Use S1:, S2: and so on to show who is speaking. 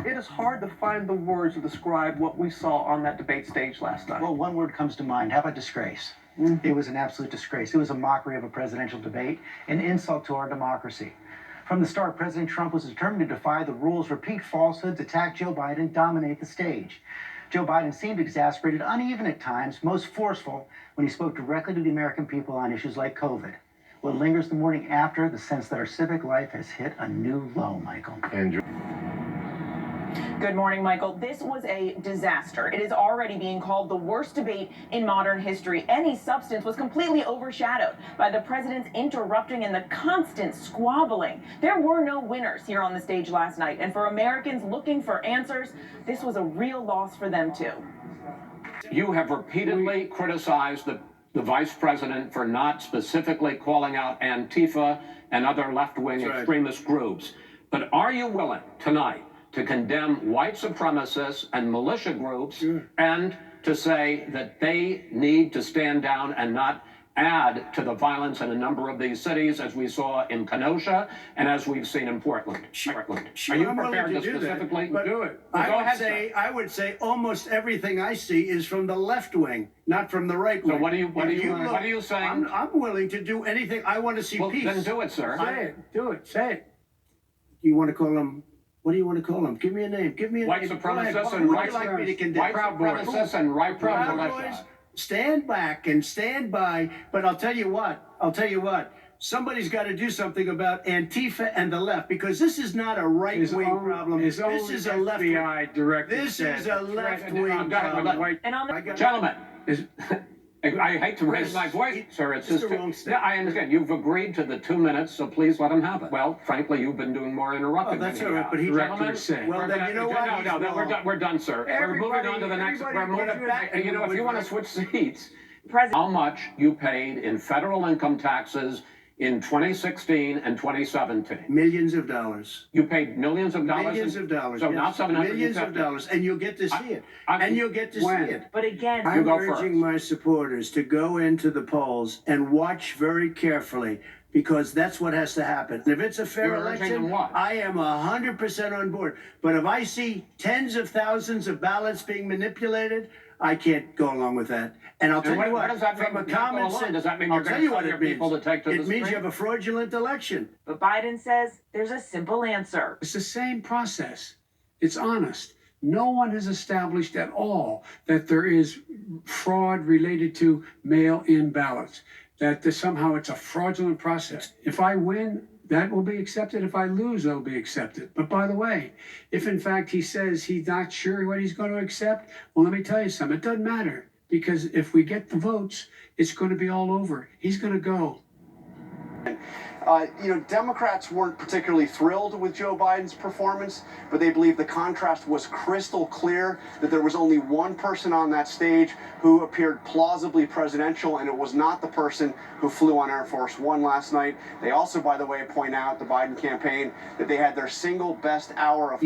S1: It is hard to find the words to describe what we saw on that debate stage last night.
S2: Well, one word comes to mind. How about disgrace? It was an absolute disgrace. It was a mockery of a presidential debate, an insult to our democracy. From the start, President Trump was determined to defy the rules, repeat falsehoods, attack Joe Biden, dominate the stage. Joe Biden seemed exasperated, uneven at times, most forceful when he spoke directly to the American people on issues like COVID. What lingers the morning after, the sense that our civic life has hit a new low, Michael.
S3: Andrew.
S4: Good morning, Michael. This was a disaster. It is already being called the worst debate in modern history. Any substance was completely overshadowed by the president's interrupting and the constant squabbling. There were no winners here on the stage last night, and for Americans looking for answers, this was a real loss for them, too.
S5: You have repeatedly criticized the vice president for not specifically calling out Antifa and other left-wing extremist groups. But are you willing tonight to condemn white supremacists and militia groups and to say that they need to stand down and not add to the violence in a number of these cities, as we saw in Kenosha and as we've seen in Portland? Are you prepared to specifically do it?
S6: I would say almost everything I see is from the left wing, not from the right wing.
S5: So what are you saying?
S6: I'm willing to do anything. I want to see peace.
S5: Then do it, sir.
S6: Say it. Do it. Say it. You want to call them? What do you want to call them? Give me a name. Give me a
S5: white
S6: name.
S5: Supremacists and
S6: white supremacists
S5: and right
S6: Proud Boys. Stand back and stand by. But I'll tell you what. Somebody's got to do something about Antifa and the left, because this is not a right-wing problem. This is a left-wing. This is a left-wing problem.
S5: Gentlemen, I hate to raise my voice, sir. It's just, yeah, I understand. You've agreed to the 2 minutes, so please let him have it. Well, frankly, you've been doing more interrupting.
S6: Oh, that's all right, but he
S5: directed.
S6: Well, then you know what?
S5: No, we're done, sir. We're moving on to the next. We're moving back. You know, if you want to switch seats, how much you paid in federal income taxes in 2016 and 2017?
S6: Millions of dollars.
S5: You paid millions of dollars?
S6: Millions of dollars.
S5: So
S6: yes.
S5: not 750.
S6: Millions of dollars, and you'll get to see it. And you'll get to see it.
S4: But again,
S6: I'm urging my supporters to go into the polls and watch very carefully, because that's what has to happen. If it's a fair election, I am 100% on board. But if I see tens of thousands of ballots being manipulated, I can't go along with that. And I'll tell you what, from a common sense,
S5: does that mean you're going to tell your people to take to the street?
S6: It means you have a fraudulent election.
S4: But Biden says there's a simple answer.
S7: It's the same process. It's honest. No one has established at all that there is fraud related to mail-in ballots, that somehow it's a fraudulent process. If I win, that will be accepted. If I lose, that will be accepted. But by the way, if in fact he says he's not sure what he's going to accept, well, let me tell you something. It doesn't matter, because if we get the votes, it's going to be all over. He's going to go.
S8: Democrats weren't particularly thrilled with Joe Biden's performance, but they believe the contrast was crystal clear, that there was only one person on that stage who appeared plausibly presidential, and it was not the person who flew on Air Force One last night. They also, by the way, point out, the Biden campaign, that they had their single best hour of...